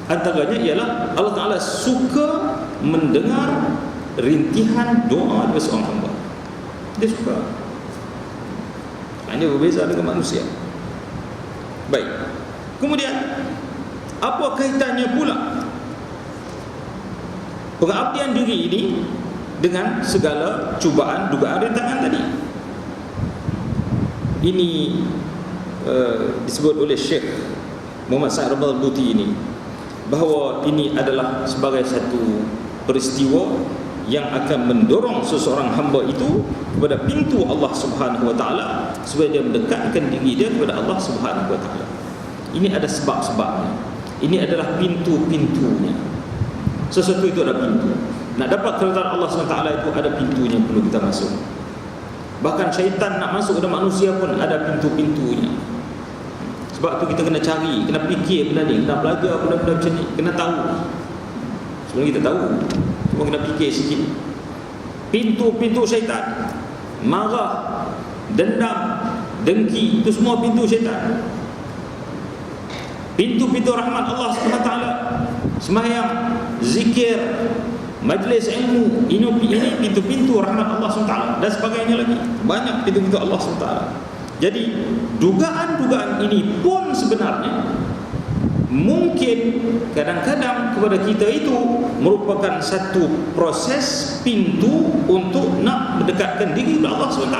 Antaranya ialah Allah Ta'ala suka mendengar rintihan doa dari seorang hamba. Dia suka. Ini berbeza dengan manusia. Baik. Kemudian apa kaitannya pula pengabdian diri ini dengan segala cubaan, dugaan, rintangan tadi? Ini disebut oleh Syekh Muhammad Sa'id Al-Buti ini, bahawa ini adalah sebagai satu peristiwa yang akan mendorong seseorang hamba itu kepada pintu Allah Subhanahu Wa Taala, supaya dia mendekatkan diri dia kepada Allah Subhanahu Wa Taala. Ini ada sebab-sebabnya. Ini adalah pintu-pintunya. Sesuatu itu ada pintu. Nak dapat keridhaan Allah Subhanahu Wa Taala itu ada pintunya, perlu kita masuk. Bahkan syaitan nak masuk kepada manusia pun ada pintu-pintunya. Sebab tu kita kena cari, kena fikir benda ni, kena belajar benda-benda macam ni, kena tahu. Sebenarnya kita tahu, cuma kena fikir sikit. Pintu-pintu syaitan, marah, dendam, dengki, itu semua pintu syaitan. Pintu-pintu rahmat Allah SWT, sembahyang, zikir, majlis ilmu, ini pintu-pintu rahmat Allah SWT, dan sebagainya lagi. Banyak pintu-pintu Allah SWT. Jadi dugaan-dugaan ini pun sebenarnya mungkin kadang-kadang kepada kita itu merupakan satu proses pintu untuk nak mendekatkan diri kepada Allah SWT.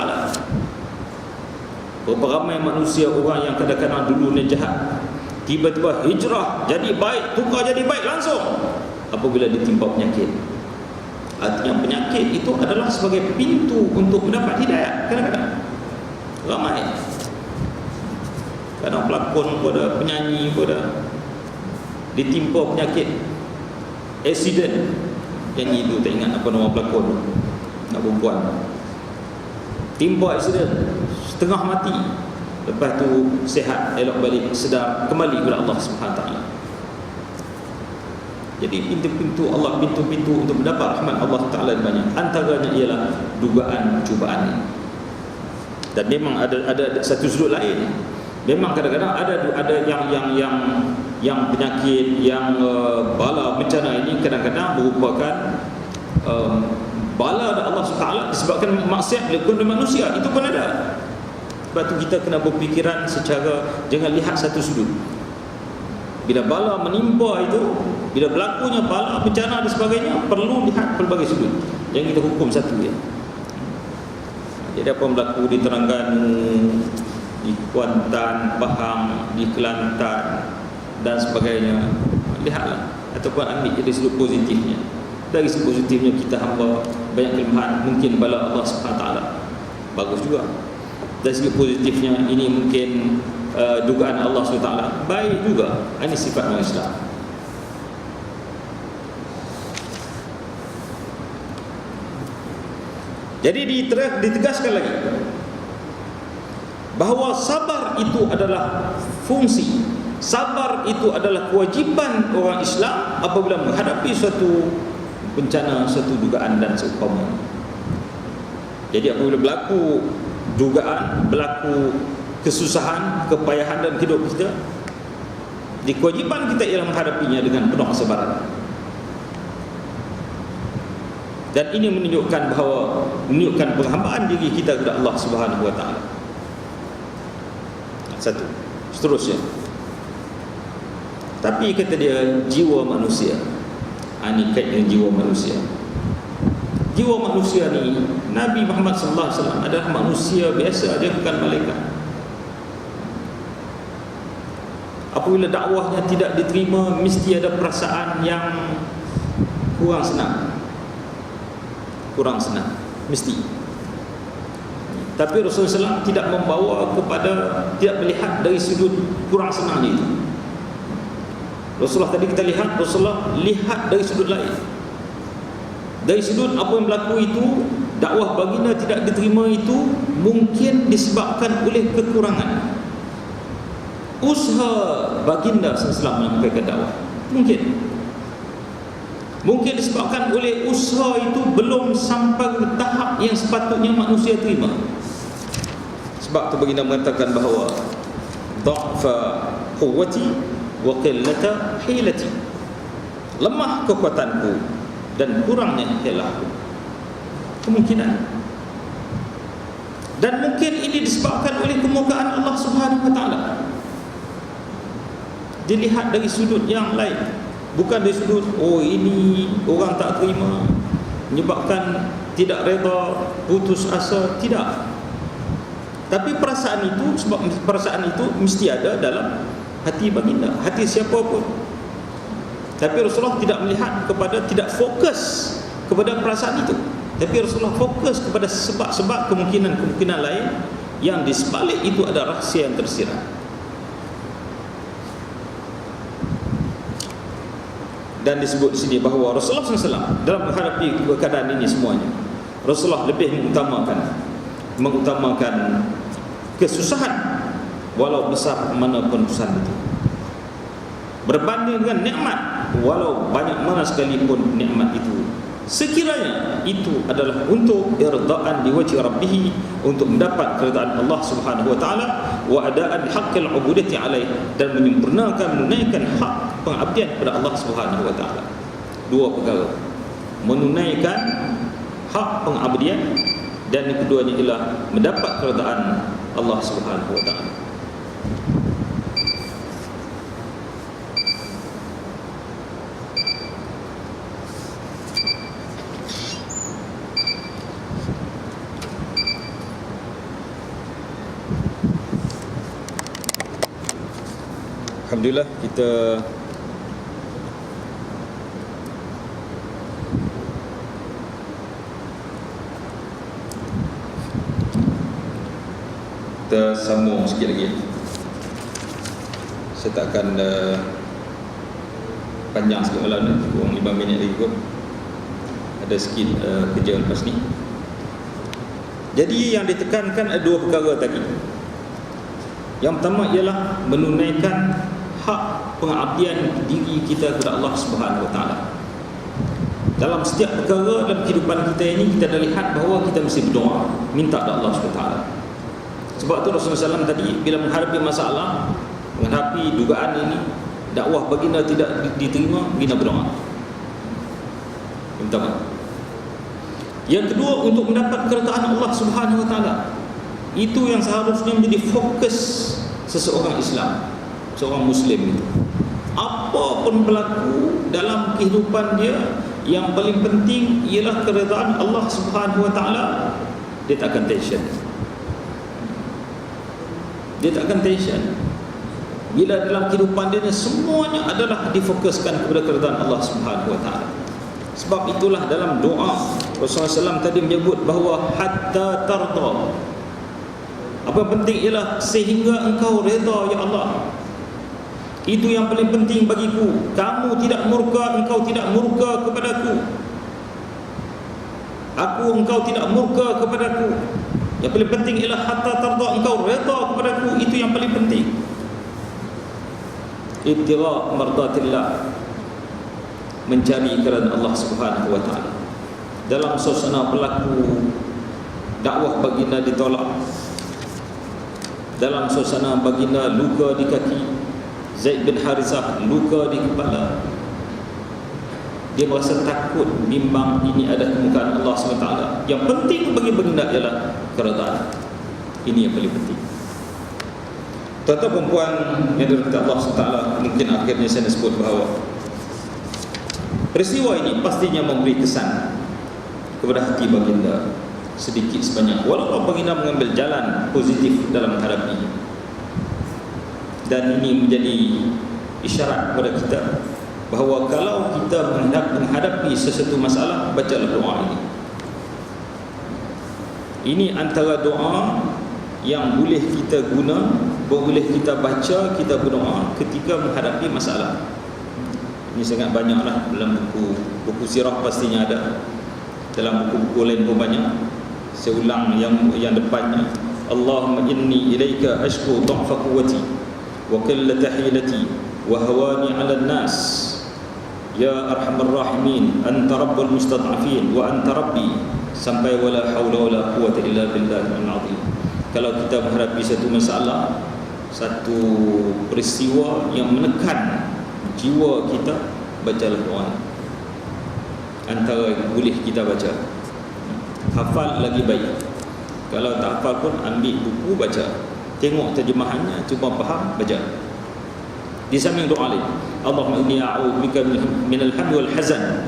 Berapa ramai manusia, orang yang kadang-kadang dulunya jahat, tiba-tiba hijrah jadi baik, tukar jadi baik langsung apabila ditimpa penyakit. Artinya penyakit itu adalah sebagai pintu untuk mendapat hidayah. Kadang-kadang ramai, kadang pelakon pun ada, penyanyi pun ada, ditimpa penyakit, accident. Nyanyi itu tak ingat apa nama pelakon, nak perempuan, timpa accident, setengah mati, lepas tu sihat, elok balik, sedar, kembali kepada Allah SWT. Jadi pintu-pintu Allah, pintu-pintu untuk mendapat rahmat Allah Ta'ala banyak. Antaranya ialah dugaan cubaan ini. Dan memang ada satu sudut lain. Memang kadang-kadang ada yang penyakit, yang bala bencana ini kadang-kadang merupakan bala dari Allah SWT disebabkan maksiat dilakukan oleh manusia. Itu pun ada. Sebab tu kita kena berfikiran secara, jangan lihat satu sudut. Bila bala menimpa itu, bila berlakunya bala bencana dan sebagainya, perlu lihat pelbagai sudut. Jangan kita hukum satu je. Jadi apa yang berlaku di Terengganu, di Kuantan, Pahang, di Kelantan dan sebagainya, lihatlah ataupun ambil dari sudut positifnya. Dari sudut positifnya kita hamba banyak kelemahan, mungkin bala Allah SWT bagus juga. Dari sudut positifnya ini mungkin dugaan Allah SWT baik juga. Ini sifat orang Islam. Jadi ditegaskan lagi bahawa sabar itu adalah fungsi, sabar itu adalah kewajiban orang Islam apabila menghadapi suatu bencana, suatu dugaan dan seumpamanya. Jadi apabila berlaku dugaan, berlaku kesusahan, kepayahan dalam hidup kita, di kewajipan kita ialah menghadapinya dengan penuh kesabaran. Dan ini menunjukkan penghambaan diri kita kepada Allah Subhanahu wa taala. Satu. Seterusnya, tapi kata dia jiwa manusia. Ini kait dengan jiwa manusia. Jiwa manusia ni, Nabi Muhammad sallallahu alaihi wasallam adalah manusia biasa, dia bukan malaikat. Apabila dakwahnya tidak diterima, mesti ada perasaan yang kurang senang, mesti. Tapi Rasulullah SAW tidak membawa kepada, tidak melihat dari sudut kurang senangnya itu. Rasulullah tadi kita lihat, Rasulullah lihat dari sudut lain. Dari sudut apa yang berlaku itu, dakwah baginda tidak diterima itu mungkin disebabkan oleh kekurangan usaha baginda SAW menyampaikan dakwah. Mungkin disebabkan oleh usaha itu belum sampai ke tahap yang sepatutnya manusia terima. Sebab tu baginda mengatakan bahawa dha'fa quwwati wa qillata hilati, lemah kekuatanku dan kurangnya hilahku. Kemungkinan. Dan mungkin ini disebabkan oleh kemurkaan Allah Subhanahu wa taala. Dilihat dari sudut yang lain, bukan dari sudut ini orang tak terima, menyebabkan tidak reda, putus asa, tidak. Tapi perasaan itu, sebab perasaan itu mesti ada dalam hati baginda, hati siapa pun. Tapi Rasulullah tidak melihat kepada, tidak fokus kepada perasaan itu. Tapi Rasulullah fokus kepada sebab-sebab kemungkinan-kemungkinan lain yang di sebalik itu ada rahsia yang tersirat. Dan disebut di sini bahawa Rasulullah SAW dalam menghadapi keadaan ini semuanya, Rasulullah lebih mengutamakan kesusahan, walau besar manapun kesusahan itu, berbanding dengan nikmat, walau banyak mana sekalipun nikmat itu, sekiranya itu adalah untuk irdaan diwajhi rabbih, untuk mendapat keridaan Allah Subhanahu wa taala, wa adaan haqqil ubudati alaih, dan menunaikan hak pengabdian kepada Allah Subhanahu wa taala. Dua perkara, menunaikan hak pengabdian, dan yang keduanya ialah mendapat keridaan Allah Subhanahu wa taala. Alhamdulillah, kita sambung sikit lagi. Saya tak akan panjang sikit malam ni, kurang 5 minit lagi kot. Ada sikit kerja lepas ni. Jadi yang ditekankan ada dua perkara tadi. Yang pertama ialah menunaikan hak pengabdian diri kita kepada Allah Subhanahu wa taala. Dalam setiap perkara dalam kehidupan kita ini, kita dah lihat bahawa kita mesti berdoa, minta kepada Allah Subhanahu wa taala. Sebab tu Rasulullah SAW tadi bila menghadapi masalah, menghadapi dugaan ini, dakwah baginda tidak diterima, baginda berdoa, minta maaf. Yang kedua, untuk mendapat keridaan Allah Subhanahu wa taala. Itu yang seharusnya menjadi fokus seseorang Islam, seorang Muslim itu. Apa pun berlaku dalam kehidupan dia, yang paling penting ialah keridaan Allah Subhanahu wa taala. Dia tak akan tension. Bila dalam kehidupan dia semuanya adalah difokuskan kepada keridaan Allah Subhanahu wa taala. Sebab itulah dalam doa Rasulullah SAW tadi menyebut bahawa hatta tarda. Apa yang penting ialah sehingga engkau reda ya Allah. Itu yang paling penting bagiku. Kamu tidak murka, engkau tidak murka kepadaku. Engkau tidak murka kepadaku. Yang paling penting ialah hatta tarda, engkau reda kepadaku. Itu yang paling penting. Ibtigha mardatillah, mencari keridaan Allah Subhanahu wa taala. Dalam suasana berlaku dakwah baginda ditolak, dalam suasana baginda luka di kaki, Zaid bin Harithah luka di kepala. Dia merasa takut, bimbang ini ada kemukaan Allah SWT. Yang penting bagi baginda ialah keredaan. Ini yang paling penting. Tuan-tuan perempuan yang dirahmati Allah SWT, mungkin akhirnya saya nak sebut bahawa peristiwa ini pastinya memberi kesan kepada hati baginda sedikit sebanyak, walaupun baginda mengambil jalan positif dalam menghadapinya. Dan ini menjadi isyarat kepada kita bahawa kalau kita menghadapi sesuatu masalah, bacalah doa ini. Ini antara doa yang boleh kita guna, boleh kita baca, kita berdoa ketika menghadapi masalah. Ini sangat banyaklah dalam buku sirah pastinya ada, dalam buku-buku lain pun banyak. Saya ulang yang depannya, Allahumma inni ilaika ashku dha'fa quwwati wa qillata hilati wa hawani 'ala an-nas ya arhamar rahimin anta rabbul mustad'afin wa anta rabbi, sampai wala haula wala quwwata illa billahil azim. Kalau kita menghadapi satu masalah, satu peristiwa yang menekan jiwa kita, bacalah doa. Antara yang boleh kita baca, hafal lagi baik. Kalau tak hafal pun ambil buku baca, tengok terjemahannya, cuba faham, baca. Di samping doa lain, Allahumma inni a'udzubika minal hammi wal hazan.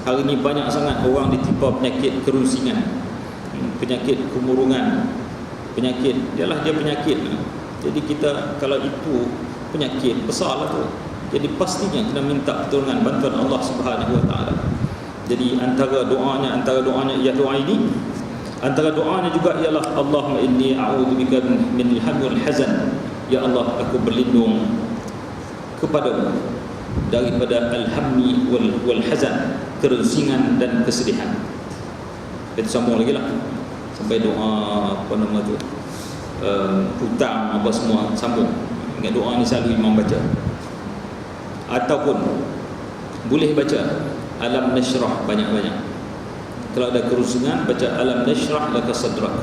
Hari ini banyak sangat orang ditimpa penyakit kerusingan, penyakit kemurungan, penyakit, dia penyakit. Jadi kita, kalau itu penyakit besarlah tu, jadi pastinya kena minta pertolongan, bantuan Allah Subhanahu Wa Taala. Jadi antara doanya ia doa ini, antara doanya juga ialah Allahumma inni a'udzubika minal hammi wal hazan. Ya Allah, aku berlindung kepadamu daripada al-hammi wal hazan, kerusingan dan kesedihan. Kita sambung lagi lah sampai doa apa nama tu, hutang apa semua, sambung. Ingat doa ni selalu imam baca. Ataupun boleh baca alam nashrah banyak-banyak. Kalau ada kerusingan, baca alam nashrah laka sadrak.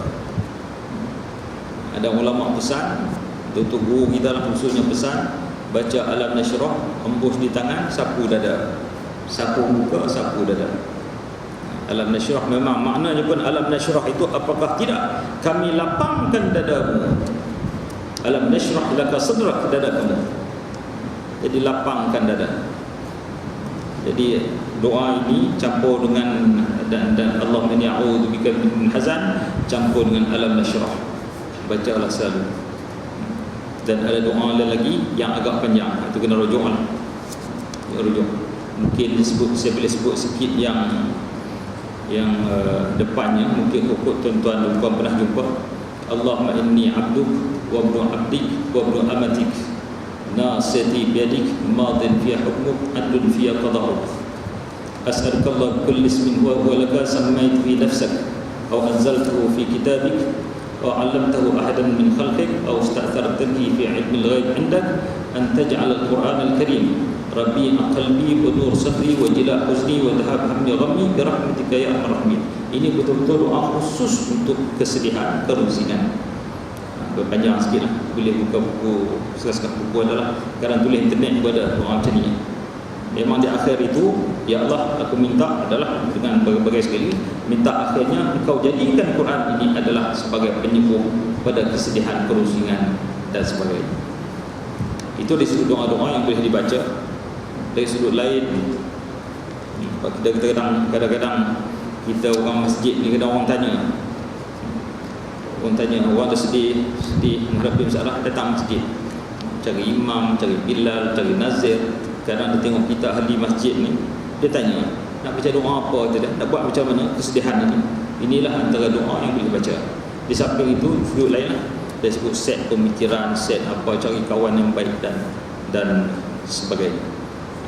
Ada ulama pesan, untuk guru kita lah khususnya pesan, baca alam nashrah, embus di tangan, sapu dada, sapu muka, sapu dada. Alam nashrah memang maknanya pun alam nashrah itu apakah tidak kami lapangkan dadamu. Alam nashrah laka sadrak, dada kamu. Jadi lapangkan dada. Jadi doa ini campur dengan dan Allahumma inni a'udzubika min hazan, campur dengan alam nashrah. Bacalah selalu. Dan ada doa lain lagi yang agak panjang, itu kena rujuk lah. Rujuk. Mungkin saya boleh sebut sikit yang depannya, mungkin ukut tuan-tuan dan puan pernah jumpa. Allahumma inni abduk wa ibnu abdik wa ibnu amatik, nasiyati biyadik, madin fiya hukmuk, adlun fiya qada'uk. As'aluka Allah kulli ismin huwa laka sammaytu fi nafsak aw anzaltahu fi kitabik aw 'allamtahu ahadan min khalqik aw ista'tharta bihi fi 'ilmi al-ghaib 'indak an taj'al al-Qur'an al-Karim rabi'a qalbi wa nur sadri wa jila' huzni wa dhahab hammi ghammi bi rahmatika ya arhamar rahimin. Ini betul-betul doa khusus untuk kesedihan, kerusingan. Berpanjang sikit lah, boleh buka buku, sekarang buku adalah kadang tulis internet pun ada doa macam ni. Memang di akhir itu, ya Allah, aku minta adalah dengan berbagai sekali, minta akhirnya engkau jadikan Quran ini adalah sebagai penyembuh pada kesedihan, kerusingan dan sebagainya. Itu dari sudut doa-doa yang boleh dibaca. Dari sudut lain, kadang-kadang kita orang masjid ni, kadang orang tanya, orang dah sedih menghadapi masalah, datang masjid, cari imam, cari bilal, cari nazir. Kadang dia tengok kita ahli masjid ni, dia tanya, nak baca doa apa tidak, nak buat macam mana kesedihan ini. Inilah antara doa yang boleh baca. Di samping itu, sudut lain lah, dia sebut set pemikiran, set apa, cari kawan yang baik dan sebagainya.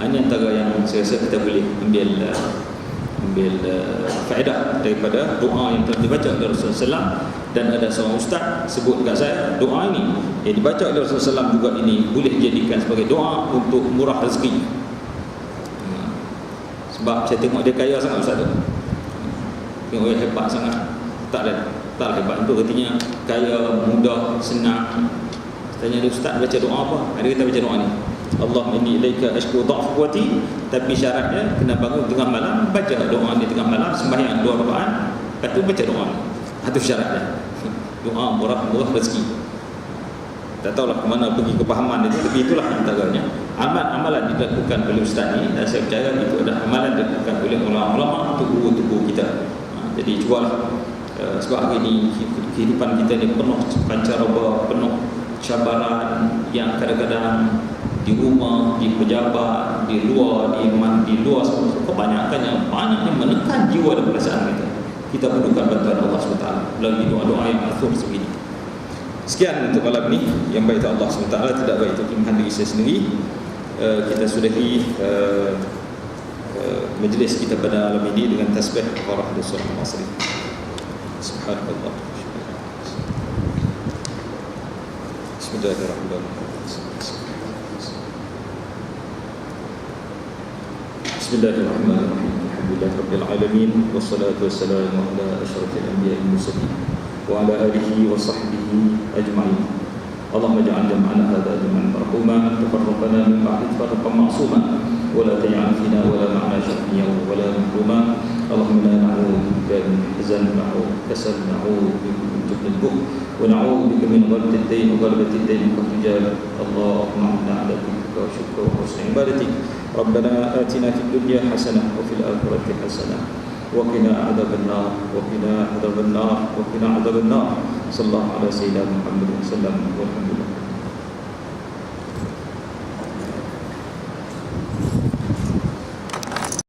Ini antara yang saya rasa kita boleh ambil faedah daripada doa yang telah dibaca oleh Rasulullah SAW. Dan ada seorang ustaz sebut kat saya, doa ini yang dibaca oleh Rasulullah SAW juga ini boleh dijadikan sebagai doa untuk murah rezeki. Sebab saya tengok dia kaya sangat ustaz tu, tengok dia hebat sangat. Taklah hebat itu artinya kaya, mudah, senang. Tanya dia, ustaz baca doa apa? Ada kita baca doa ni, Allahumma inni ilaika ashku dha'f quwwati, tapi syaratnya kena bangun tengah malam, baca doa ni tengah malam, sembahyang 2 rakaat, lepas tu baca doa. Itu syaratnya. Doa murah rezeki. Tak tahulah ke mana pergi kepahaman itu, tapi itulah antaranya. Amalan dilakukan oleh ustaz ni, dan saya percaya itu adalah amalan dilakukan oleh ulama-ulama untuk guru-guru kita. Jadi cubalah, sebab hari ini kehidupan kita ni penuh pancaroba, penuh cabaran yang kadang-kadang di rumah, di pejabat, di luar, di luar, kebanyakannya banyak yang menekan jiwa dan perasaan kita. Kita perlukan bantuan Allah SWT melalui doa-doa yang masyhur seperti ini. Sekian untuk malam ini, yang baik itu Allah SWT, tidak baik itu kelebihan diri saya sendiri. Kita sudahi majlis kita pada malam ini dengan tasbih Farah dan surah Al-Asr. Subhanallah. Bismillahirrahmanirrahim. Bismillahirrahmanirrahim. Alhamdulillahirabbil alamin, wassalatu wassalamu ala asyrafil anbiya'i wal mursalin wa ala alihi wa sahbihi ajma'in. Allahumma ja'al jam'ana hadha jam'an marhuma, tafarraqana min ba'di tafarraqan ma'suma, wa la taj'al fina wa la ma'ana shaqiyyan wa la mahruma. Allahumma la na'udzu bika min hazan wa kasal, na'udzu bika min jubnil bukhl, wa na'udzu bika min ghalabati ad-dayn wa ghalabati ad-dayn wa rijal. Allahumma inna 'ala dhikrika wa syukrika wa husni ibadatik. Rabbana atina fid dunya hasanah wa fil akhirati hasanah wa qina adzabannar wa qina adzabannar wa qina adzabannar. Sallallahu ala sayyidina Muhammad sallallahu alaihi wasallam.